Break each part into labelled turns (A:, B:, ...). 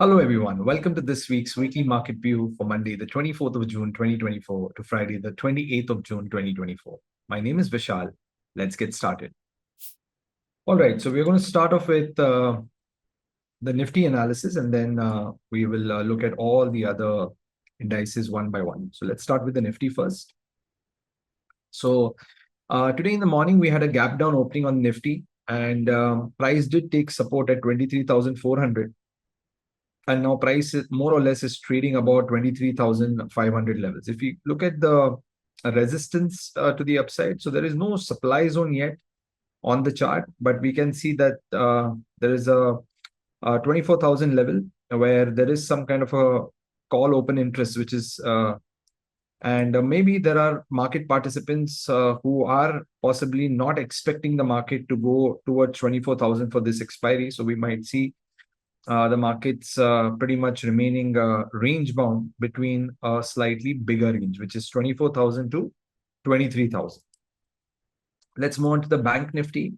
A: Hello, everyone. Welcome to this week's weekly market view for Monday, the 24th of June, 2024 to Friday, the 28th of June, 2024. My name is Vishal. Let's get started. All right, so we're going to start off with the Nifty analysis, and then we will look at all the other indices one by one. So let's start with the Nifty first. So today in the morning, we had a gap down opening on Nifty, and price did take support at 23,400. And now price is more or less is trading about 23,500 levels. If you look at the resistance to the upside, so there is no supply zone yet on the chart, but we can see that there is a 24,000 level where there is some kind of a call open interest, which is and maybe there are market participants who are possibly not expecting the market to go towards 24,000 for this expiry. So we might see the market's pretty much remaining range bound between a slightly bigger range, which is 24,000 to 23,000. Let's move on to the Bank Nifty.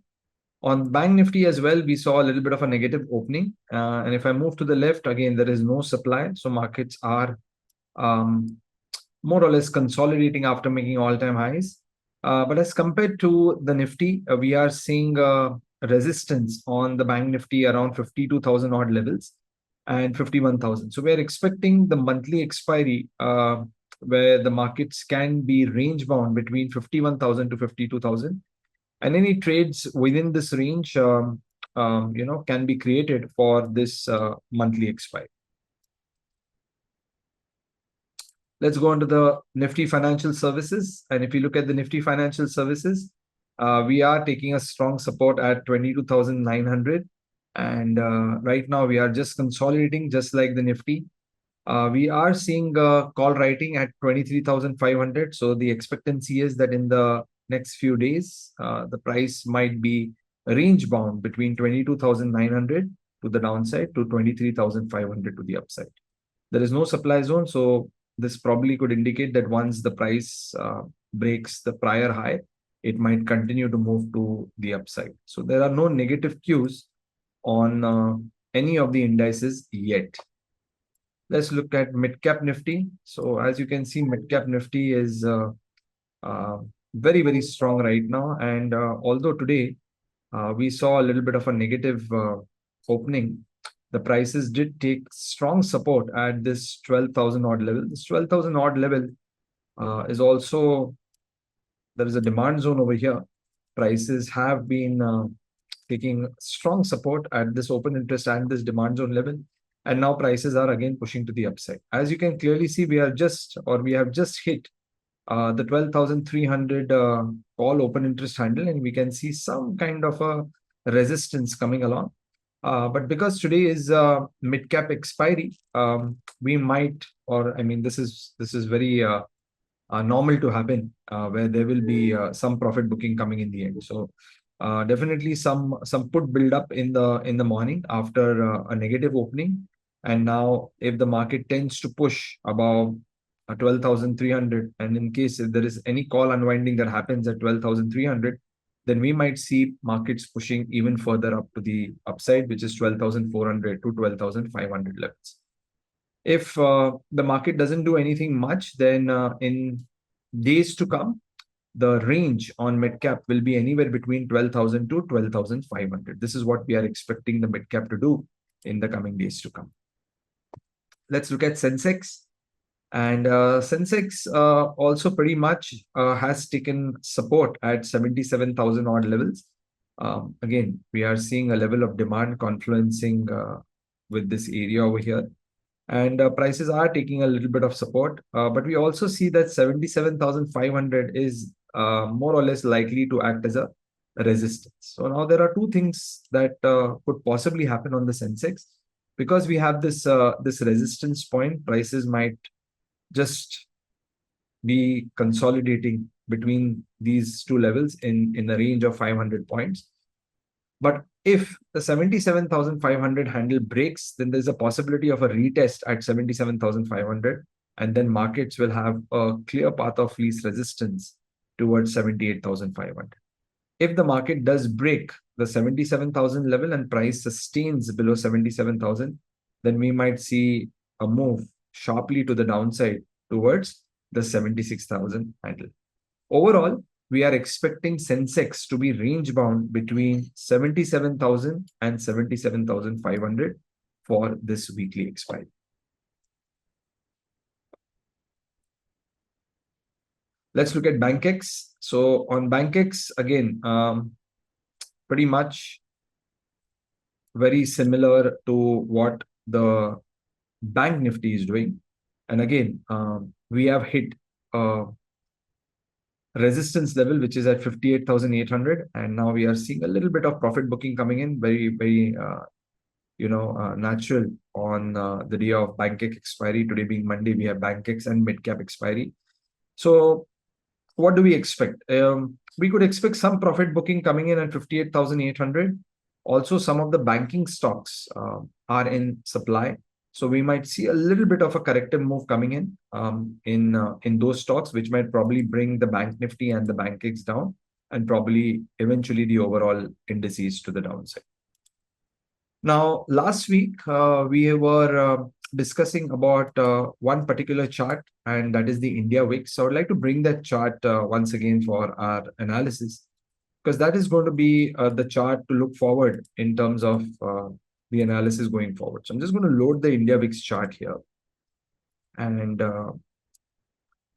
A: On Bank Nifty as well, we saw a little bit of a negative opening. And if I move to the left, again, there is no supply. So markets are more or less consolidating after making all-time highs. But as compared to the Nifty, we are seeing resistance on the Bank Nifty around 52,000 odd levels and 51,000. So we're expecting the monthly expiry where the markets can be range bound between 51,000 to 52,000. And any trades within this range, can be created for this monthly expiry. Let's go on to the Nifty Financial Services. And if you look at the Nifty Financial Services, we are taking a strong support at 22,900. And right now we are just consolidating just like the Nifty. We are seeing call writing at 23,500. So the expectancy is that in the next few days, the price might be range bound between 22,900 to the downside to 23,500 to the upside. There is no supply zone. So this probably could indicate that once the price breaks the prior high, it might continue to move to the upside. So there are no negative cues on any of the indices yet. Let's look at Mid Cap Nifty. So as you can see, Mid Cap Nifty is very, very strong right now. And although today we saw a little bit of a negative opening, the prices did take strong support at this 12,000 odd level. This 12,000 odd level is also, there is a demand zone over here. Prices have been taking strong support at this open interest and this demand zone level. And now prices are again pushing to the upside. As you can clearly see, we have just hit the 12,300 call open interest handle, and we can see some kind of a resistance coming along. But because today is mid cap expiry, we might, or I mean, this is very normal to happen, where there will be some profit booking coming in the end. So definitely some put build up in the morning after a negative opening. And now if the market tends to push above 12,300, and in case if there is any call unwinding that happens at 12,300, then we might see markets pushing even further up to the upside, which is 12,400 to 12,500 levels. If the market doesn't do anything much, then in days to come, the range on mid cap will be anywhere between 12,000 to 12,500. This is what we are expecting the mid cap to do in the coming days to come. Let's look at Sensex. And Sensex also pretty much has taken support at 77,000 odd levels. Again, we are seeing a level of demand confluencing with this area over here. And prices are taking a little bit of support. But we also see that 77,500 is more or less likely to act as a resistance. So now there are two things that could possibly happen on the Sensex. Because we have this resistance point, prices might just be consolidating between these two levels in the range of 500 points. But if the 77,500 handle breaks, then there's a possibility of a retest at 77,500, and then markets will have a clear path of least resistance towards 78,500. If the market does break the 77,000 level and price sustains below 77,000, then we might see a move sharply to the downside towards the 76,000 handle. Overall, we are expecting Sensex to be range bound between 77,000 and 77,500 for this weekly expiry. Let's look at Bankex. So on Bankex, again, pretty much very similar to what the Bank Nifty is doing. And again, we have hit a resistance level, which is at 58,800. And now we are seeing a little bit of profit booking coming in, very natural on the day of Bankex expiry. Today being Monday, we have Bankex and Mid Cap expiry. So what do we expect? We could expect some profit booking coming in at 58,800. Also, some of the banking stocks are in supply. So we might see a little bit of a corrective move coming in those stocks, which might probably bring the Bank Nifty and the Bankex down, and probably eventually the overall indices to the downside. Now, last week, we were discussing about one particular chart, and that is the India VIX. So I would like to bring that chart once again for our analysis, because that is going to be the chart to look forward in terms of the analysis going forward. So I'm just going to load the India VIX chart here. And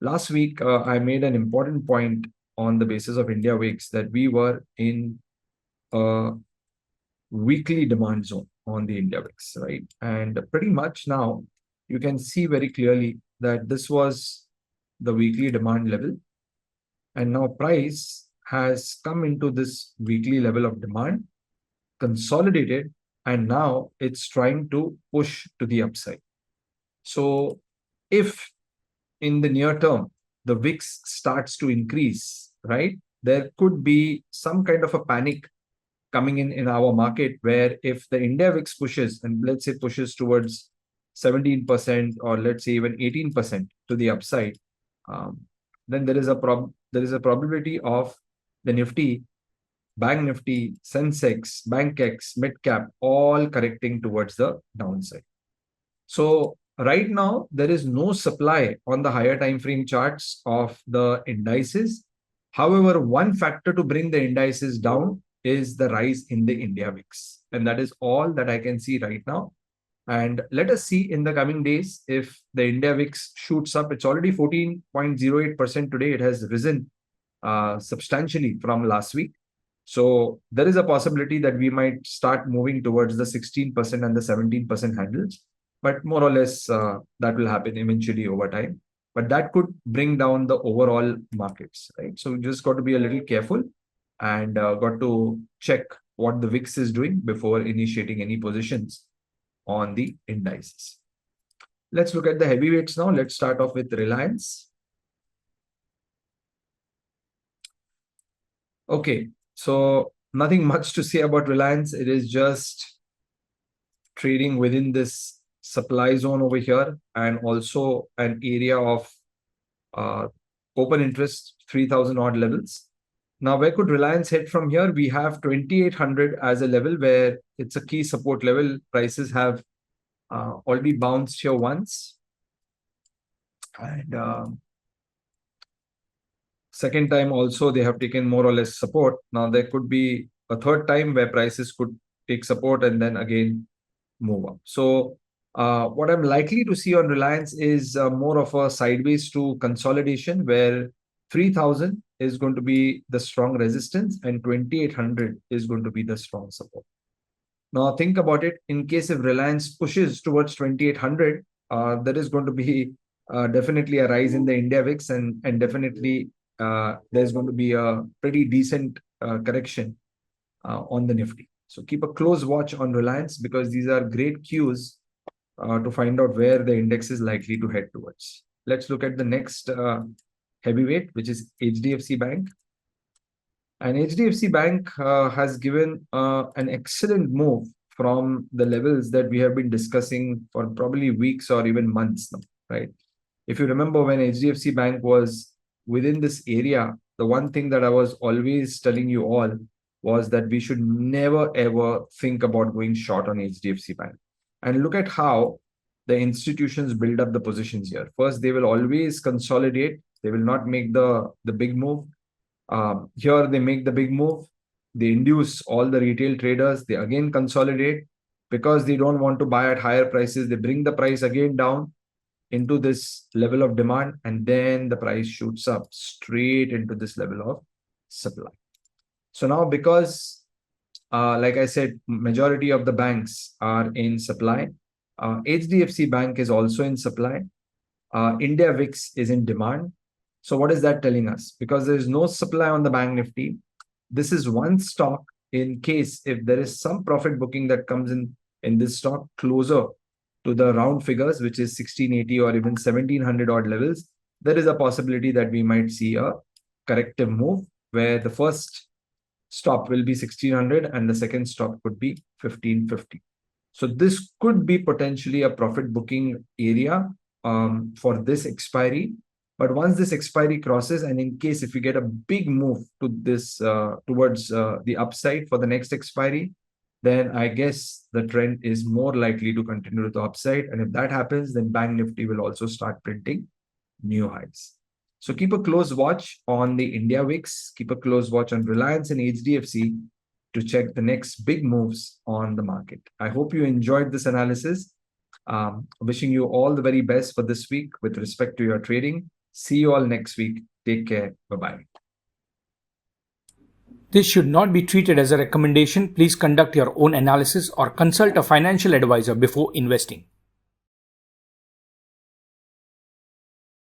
A: last week, I made an important point on the basis of India VIX that we were in a weekly demand zone on the India VIX, right? And pretty much now you can see very clearly that this was the weekly demand level. And now price has come into this weekly level of demand, consolidated, and now it's trying to push to the upside. So if in the near term, the VIX starts to increase, right, there could be some kind of a panic coming in our market, where if the India VIX pushes, and let's say pushes towards 17% or let's say even 18% to the upside, then there is a probability of the Nifty, Bank Nifty, Sensex, Bankex, Mid Cap all correcting towards the downside. So right now there is no supply on the higher time frame charts of the indices. However, one factor to bring the indices down is the rise in the India VIX, and that is all that I can see right now. And let us see in the coming days if the India VIX shoots up. It's already 14.08% today. It has risen substantially from last week. So there is a possibility that we might start moving towards the 16% and the 17% handles. But more or less, that will happen eventually over time. But that could bring down the overall markets, right? So we just got to be a little careful and got to check what the VIX is doing before initiating any positions on the indices. Let's look at the heavyweights now. Let's start off with Reliance. Okay, so nothing much to say about Reliance. It is just trading within this supply zone over here, and also an area of open interest, 3,000 odd levels. Now, where could Reliance head from here? We have 2,800 as a level where it's a key support level. Prices have already bounced here once. And second time also, they have taken more or less support. Now, there could be a third time where prices could take support and then again move up. So what I'm likely to see on Reliance is more of a sideways to consolidation, where 3,000 is going to be the strong resistance and 2,800 is going to be the strong support. Now think about it. In case if Reliance pushes towards 2,800, there is going to be definitely a rise in the India VIX, and definitely there's going to be a pretty decent correction on the Nifty. So keep a close watch on Reliance, because these are great cues to find out where the index is likely to head towards. Let's look at the next heavyweight, which is HDFC Bank. And HDFC Bank has given an excellent move from the levels that we have been discussing for probably weeks or even months now, right? If you remember, when HDFC Bank was within this area, the one thing that I was always telling you all was that we should never ever think about going short on HDFC Bank. And look at how the institutions build up the positions here. First, they will always consolidate. They will not make the big move. Here, they make the big move. They induce all the retail traders. They again consolidate because they don't want to buy at higher prices. They bring the price again down into this level of demand, and then the price shoots up straight into this level of supply. So now, because like I said, majority of the banks are in supply. HDFC Bank is also in supply. India VIX is in demand. So what is that telling us? Because there is no supply on the bank Nifty, this is one stock in case if there is some profit booking that comes in this stock closer to the round figures, which is 1680 or even 1700 odd levels, there is a possibility that we might see a corrective move where the first stop will be 1600 and the second stop could be 1550. So this could be potentially a profit booking area for this expiry. But once this expiry crosses, and in case if we get a big move to this towards the upside for the next expiry, then I guess the trend is more likely to continue to the upside. And if that happens, then Bank Nifty will also start printing new highs. So keep a close watch on the India VIX, keep a close watch on Reliance and HDFC to check the next big moves on the market. I hope you enjoyed this analysis. Wishing you all the very best for this week with respect to your trading. See you all next week. Take care. Bye-bye.
B: This should not be treated as a recommendation. Please conduct your own analysis or consult a financial advisor before investing.